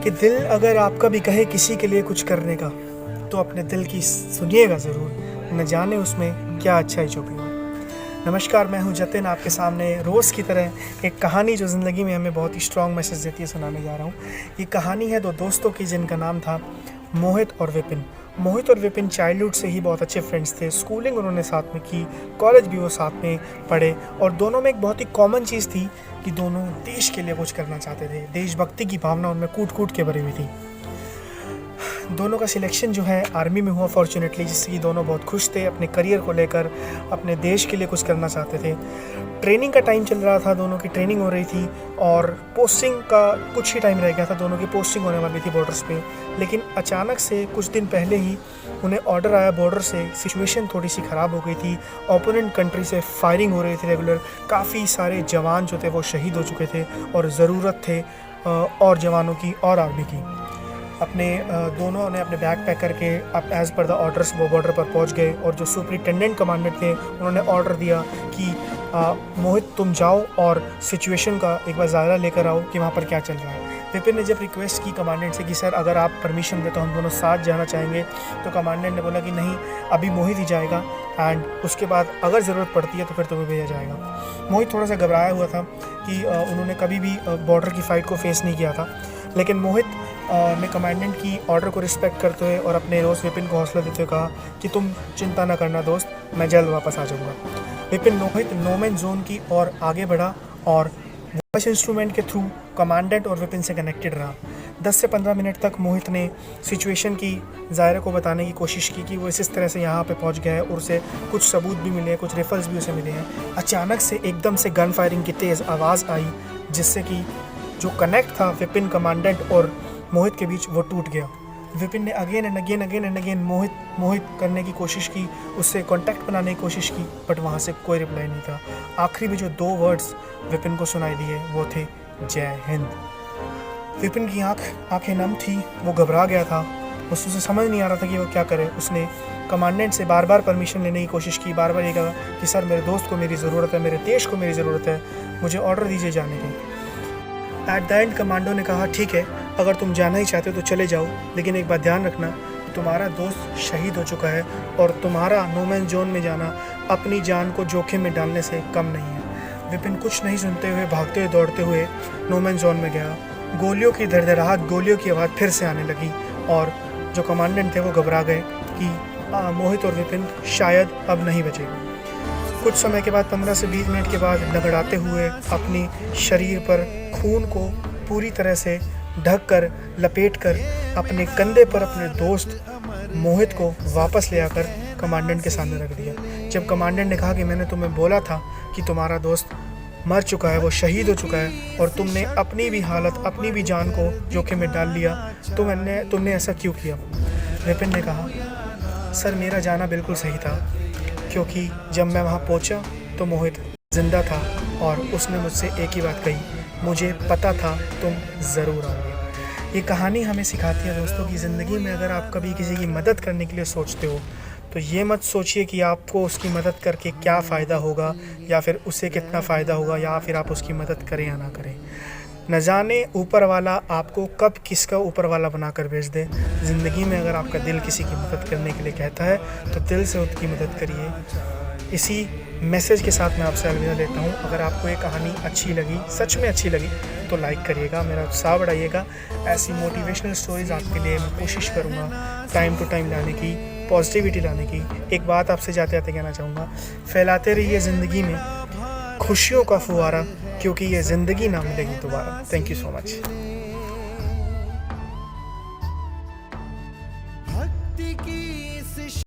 कि दिल अगर आपका भी कहे किसी के लिए कुछ करने का, तो अपने दिल की सुनिएगा ज़रूर, न जाने उसमें क्या अच्छाई छुपी हो। नमस्कार, मैं हूं जतिन, आपके सामने रोज़ की तरह एक कहानी जो ज़िंदगी में हमें बहुत ही स्ट्रॉन्ग मैसेज देती है सुनाने जा रहा हूं। ये कहानी है दो दोस्तों की जिनका नाम था मोहित और विपिन। मोहित और विपिन चाइल्डहुड से ही बहुत अच्छे फ्रेंड्स थे। स्कूलिंग उन्होंने साथ में की, कॉलेज भी वो साथ में पढ़े, और दोनों में एक बहुत ही कॉमन चीज़ थी कि दोनों देश के लिए कुछ करना चाहते थे। देशभक्ति की भावना उनमें कूट कूट के भरी हुई थी। दोनों का सिलेक्शन जो है आर्मी में हुआ फॉर्चुनेटली, जिससे कि दोनों बहुत खुश थे अपने करियर को लेकर, अपने देश के लिए कुछ करना चाहते थे। ट्रेनिंग का टाइम चल रहा था, दोनों की ट्रेनिंग हो रही थी और पोस्टिंग का कुछ ही टाइम रह गया था, दोनों की पोस्टिंग होने वाली थी बॉर्डर्स पे। लेकिन अचानक से कुछ दिन पहले ही उन्हें ऑर्डर आया बॉर्डर से। सिचुएशन थोड़ी सी ख़राब हो गई थी, ओपोनेंट कंट्री से फायरिंग हो रही थी रेगुलर। काफ़ी सारे जवान जो थे वो शहीद हो चुके थे और ज़रूरत थे और जवानों की और आर्मी की। दोनों ने अपने बैग पैक करके अब एज़ पर द ऑर्डर्स वो बॉर्डर पर पहुंच गए, और जो सुपरिटेंडेंट कमांडेंट थे उन्होंने ऑर्डर दिया कि मोहित तुम जाओ और सिचुएशन का एक बार ज़ायरा लेकर आओ कि वहाँ पर क्या चल रहा है। विपिन ने जब रिक्वेस्ट की कमांडेंट से कि सर अगर आप परमिशन दे तो हम दोनों साथ जाना चाहेंगे, तो कमांडेंट ने बोला कि नहीं, अभी मोहित ही जाएगा एंड उसके बाद अगर ज़रूरत पड़ती है तो फिर तुम्हें भेजा जाएगा। मोहित थोड़ा सा घबराया हुआ था कि उन्होंने कभी भी बॉर्डर की फ़ाइट को फेस नहीं किया था, लेकिन मोहित ने कमांडेंट की ऑर्डर को रिस्पेक्ट करते हुए और अपने दोस्त विपिन को हौसला देते हुए कहा कि तुम चिंता न करना दोस्त, मैं जल्द वापस आ जाऊँगा। विपिन मोहित नोमैन जोन की ओर आगे बढ़ा और वॉइस इंस्ट्रूमेंट के थ्रू कमांडेंट और विपिन से कनेक्टेड रहा। 10 से 15 मिनट तक मोहित ने सिचुएशन की ज़ायरे को बताने की कोशिश की कि वो इस तरह से यहाँ पे पहुँच गया है और उसे कुछ सबूत भी मिले, कुछ रेफर्स भी उसे मिले हैं। अचानक से एकदम से गन फायरिंग की तेज़ आवाज़ आई, जिससे कि जो कनेक्ट था विपिन, कमांडेंट और मोहित के बीच वो टूट गया। विपिन ने अगेन एंड अगेन मोहित करने की कोशिश की, उससे कांटेक्ट बनाने की कोशिश की, बट वहाँ से कोई रिप्लाई नहीं था। आखिरी में जो 2 वर्ड्स विपिन को सुनाई दिए वो थे जय हिंद। विपिन की आंखें नम थी, वो घबरा गया था, उसे समझ नहीं आ रहा था कि वो क्या करे। उसने कमांडेंट से बार बार परमिशन लेने की कोशिश की, बार बार ये कहा कि सर मेरे दोस्त को मेरी ज़रूरत है, मेरे देश को मेरी ज़रूरत है, मुझे ऑर्डर दीजिए जाने की। एट द एंड कमांडो ने कहा ठीक है, अगर तुम जाना ही चाहते हो तो चले जाओ, लेकिन एक बात ध्यान रखना, तुम्हारा दोस्त शहीद हो चुका है और तुम्हारा नोमैन जोन में जाना अपनी जान को जोखिम में डालने से कम नहीं है। विपिन कुछ नहीं सुनते हुए भागते हुए दौड़ते हुए नोमैन जोन में गया। गोलियों की धड़धड़ाहट, गोलियों की आवाज़ फिर से आने लगी और जो कमांडेंट थे वो घबरा गए कि मोहित और विपिन शायद अब नहीं बचे। कुछ समय के बाद 15 से 20 मिनट के बाद लंगड़ाते हुए अपनी शरीर पर खून को पूरी तरह से ढक कर लपेट कर अपने कंधे पर अपने दोस्त मोहित को वापस ले आकर कमांडेंट के सामने रख दिया। जब कमांडेंट ने कहा कि मैंने तुम्हें बोला था कि तुम्हारा दोस्त मर चुका है, वो शहीद हो चुका है और तुमने अपनी भी हालत, अपनी भी जान को जोखिम में डाल लिया, तो तुमने ऐसा क्यों किया? विपिन ने कहा सर मेरा जाना बिल्कुल सही था, क्योंकि जब मैं वहाँ पहुँचा तो मोहित जिंदा था और उसने मुझसे एक ही बात कही, मुझे पता था तुम ज़रूर आओगे। ये कहानी हमें सिखाती है दोस्तों कि ज़िंदगी में अगर आप कभी किसी की मदद करने के लिए सोचते हो तो ये मत सोचिए कि आपको उसकी मदद करके क्या फ़ायदा होगा या फिर उसे कितना फ़ायदा होगा, या फिर आप उसकी मदद करें या ना करें। न जाने ऊपर वाला आपको कब किसका ऊपर वाला बनाकर भेज दे। ज़िंदगी में अगर आपका दिल किसी की मदद करने के लिए कहता है तो दिल से उसकी मदद करिए। इसी मैसेज के साथ मैं आपसे अलविदा लेता हूँ। अगर आपको ये कहानी अच्छी लगी, सच में अच्छी लगी, तो लाइक करिएगा, मेरा उत्साह बढ़ाइएगा। ऐसी मोटिवेशनल स्टोरीज़ आपके लिए मैं कोशिश करूँगा टाइम टू टाइम लाने की, पॉजिटिविटी लाने की। एक बात आपसे जाते जाते कहना चाहूँगा, फैलाते रहिए ज़िंदगी में खुशियों का फुहारा, क्योंकि ये ज़िंदगी ना मिलेगी दोबारा। Thank you so much.